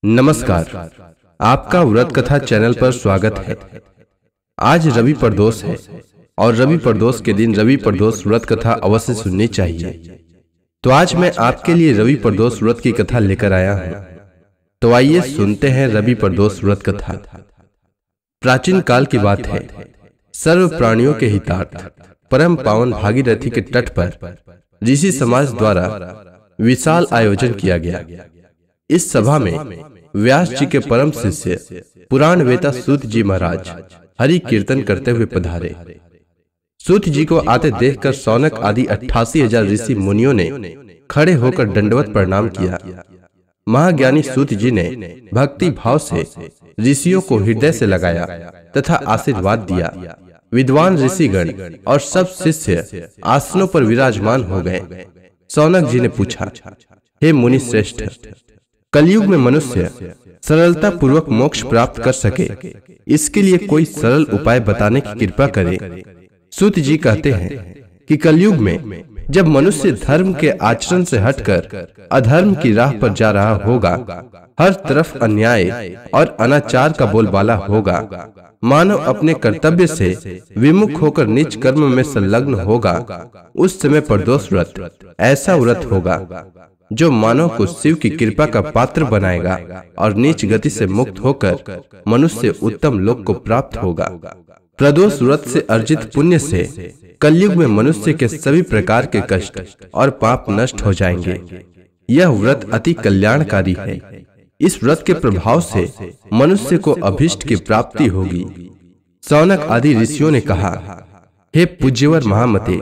नमस्कार। आपका व्रत कथा चैनल पर स्वागत है। आज रवि प्रदोष है और रवि प्रदोष के दिन रवि प्रदोष व्रत कथा अवश्य सुननी चाहिए। तो आज मैं आपके लिए रवि प्रदोष व्रत की कथा लेकर आया हूँ। तो आइए सुनते हैं रवि प्रदोष व्रत कथा। प्राचीन काल की बात है। सर्व प्राणियों के हितार्थ परम पावन भागीरथी के तट पर ऋषि समाज द्वारा विशाल आयोजन किया गया। इस सभा में व्यास जी के परम शिष्य पुराण वेता सूत जी महाराज हरि कीर्तन करते हुए पधारे। सूत जी को आते देखकर सौनक आदि 88,000 ऋषि मुनियों ने खड़े होकर दंडवत प्रणाम किया। महाज्ञानी सूत जी ने भक्ति भाव से ऋषियों को हृदय से लगाया तथा आशीर्वाद दिया। विद्वान ऋषिगण और सब शिष्य आसनों पर विराजमान हो गए। सौनक जी ने पूछा, हे मुनि श्रेष्ठ, कलयुग में मनुष्य सरलता पूर्वक मोक्ष प्राप्त कर सके, इसके लिए कोई सरल उपाय बताने की कृपा करे। सूत जी कहते हैं कि कलयुग में जब मनुष्य धर्म के आचरण से हटकर अधर्म की राह पर जा रहा होगा, हर तरफ अन्याय और अनाचार का बोलबाला होगा, मानव अपने कर्तव्य से विमुख होकर नीच कर्म में संलग्न होगा, उस समय प्रदोष व्रत ऐसा व्रत होगा जो मानव को शिव की कृपा का पात्र बनाएगा और नीच गति से मुक्त होकर मनुष्य उत्तम लोक को प्राप्त होगा। प्रदोष व्रत से अर्जित पुण्य से कलयुग में मनुष्य के सभी प्रकार के कष्ट और पाप नष्ट हो जाएंगे। यह व्रत अति कल्याणकारी है। इस व्रत के प्रभाव से मनुष्य को अभीष्ट की प्राप्ति होगी। सौनक आदि ऋषियों ने कहा, हे पूज्यवर महामते,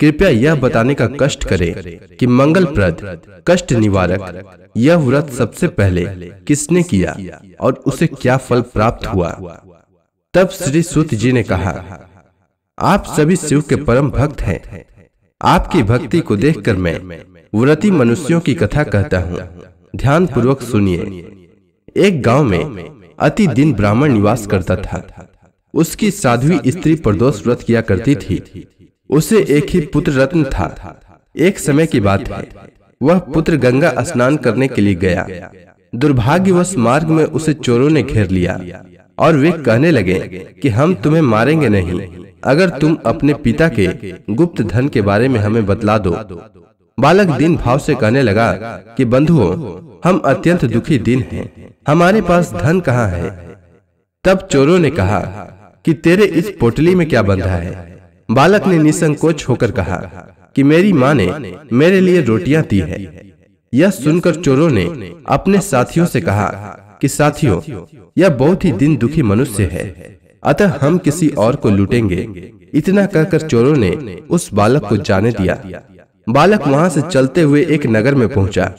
कृपया यह बताने का कष्ट करें कि मंगलप्रद कष्ट निवारक यह व्रत सबसे पहले किसने किया और उसे क्या फल प्राप्त हुआ। तब श्री सूत जी ने कहा, आप सभी शिव के परम भक्त हैं। आपकी भक्ति को देखकर मैं व्रती मनुष्यों की कथा कहता हूँ। ध्यान पूर्वक सुनिए। एक गांव में अति दीन ब्राह्मण निवास करता था। उसकी साध्वी स्त्री प्रदोष व्रत किया करती थी। उसे एक ही पुत्र रत्न था। एक समय की बात है, वह पुत्र गंगा स्नान करने के लिए गया। दुर्भाग्यवश मार्ग में उसे चोरों ने घेर लिया और वे कहने लगे कि हम तुम्हें मारेंगे नहीं अगर तुम अपने पिता के गुप्त धन के बारे में हमें बतला दो। बालक दीन भाव से कहने लगा कि बंधुओं, हम अत्यंत दुखी दिन हैं, हमारे पास धन कहाँ है। तब चोरों ने कहा कि तेरे इस पोटली में क्या बंधा है। बालक ने निसंकोच होकर कहा कि मेरी माँ ने मेरे लिए रोटियां दी है। यह सुनकर चोरों ने अपने साथियों से कहा कि साथियों, यह बहुत ही दीन दुखी मनुष्य है, अतः हम किसी और को लूटेंगे। इतना कहकर चोरों ने उस बालक को जाने दिया। बालक वहां से चलते हुए एक नगर में पहुंचा।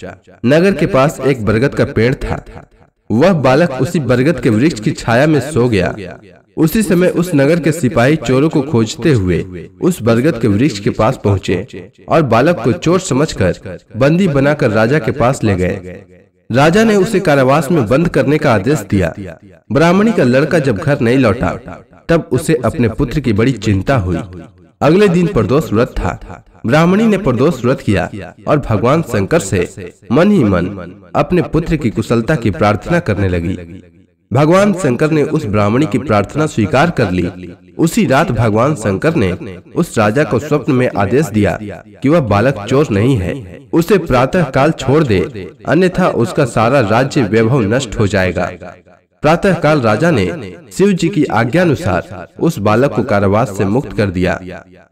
नगर के पास एक बरगद का पेड़ था। वह बालक उसी बरगद के वृक्ष की छाया में सो गया। उसी समय उस नगर के सिपाही चोरों को खोजते हुए उस बरगद के वृक्ष के पास पहुंचे और बालक को चोर समझकर बंदी बनाकर राजा के पास ले गए। राजा ने उसे कारावास में बंद करने का आदेश दिया। ब्राह्मणी का लड़का जब घर नहीं लौटा तब उसे अपने पुत्र की बड़ी चिंता हुई। अगले दिन प्रदोष व्रत था। ब्राह्मणी ने प्रदोष व्रत किया और भगवान शंकर से मन ही मन अपने पुत्र की कुशलता की प्रार्थना करने लगी। भगवान शंकर ने उस ब्राह्मणी की प्रार्थना स्वीकार कर ली। उसी रात भगवान शंकर ने उस राजा को स्वप्न में आदेश दिया कि वह बालक चोर नहीं है, उसे प्रातः काल छोड़ दे, अन्यथा उसका सारा राज्य वैभव नष्ट हो जाएगा। प्रातः काल राजा ने शिव जी की आज्ञानुसार उस बालक को कारावास से मुक्त कर दिया।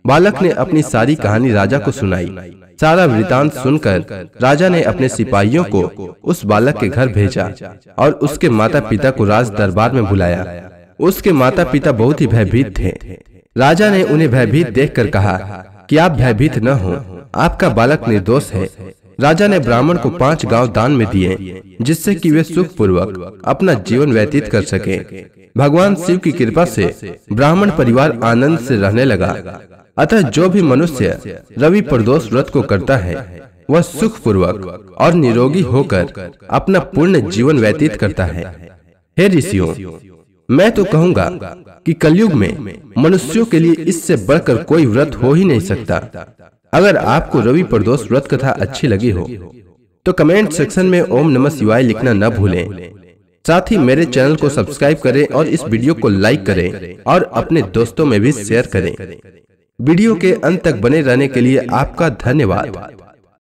बालक ने अपनी सारी कहानी राजा को सुनाई। सारा वृतांत सुनकर राजा ने अपने सिपाहियों को उस बालक के घर भेजा और उसके माता पिता को राज दरबार में बुलाया। उसके माता पिता बहुत ही भयभीत थे। राजा ने उन्हें भयभीत देखकर कहा कि आप भयभीत न हो, आपका बालक निर्दोष है। राजा ने ब्राह्मण को 5 गांव दान में दिए, जिससे कि वे सुख पूर्वक अपना जीवन व्यतीत कर सके। भगवान शिव की कृपा से ब्राह्मण परिवार आनंद से रहने लगा। अतः जो भी मनुष्य रवि प्रदोष व्रत को करता है, वह सुख पूर्वक और निरोगी होकर अपना पूर्ण जीवन व्यतीत करता है। हे ऋषियों, मैं तो कहूँगा कि कलयुग में मनुष्यों के लिए इससे बढ़कर कोई व्रत हो ही नहीं सकता। अगर आपको रवि प्रदोष व्रत कथा अच्छी लगी हो तो कमेंट सेक्शन में ओम नमः शिवाय लिखना न भूलें। साथ ही मेरे चैनल को सब्सक्राइब करें और इस वीडियो को लाइक करें और अपने दोस्तों में भी शेयर करें। वीडियो के अंत तक बने रहने के लिए आपका धन्यवाद।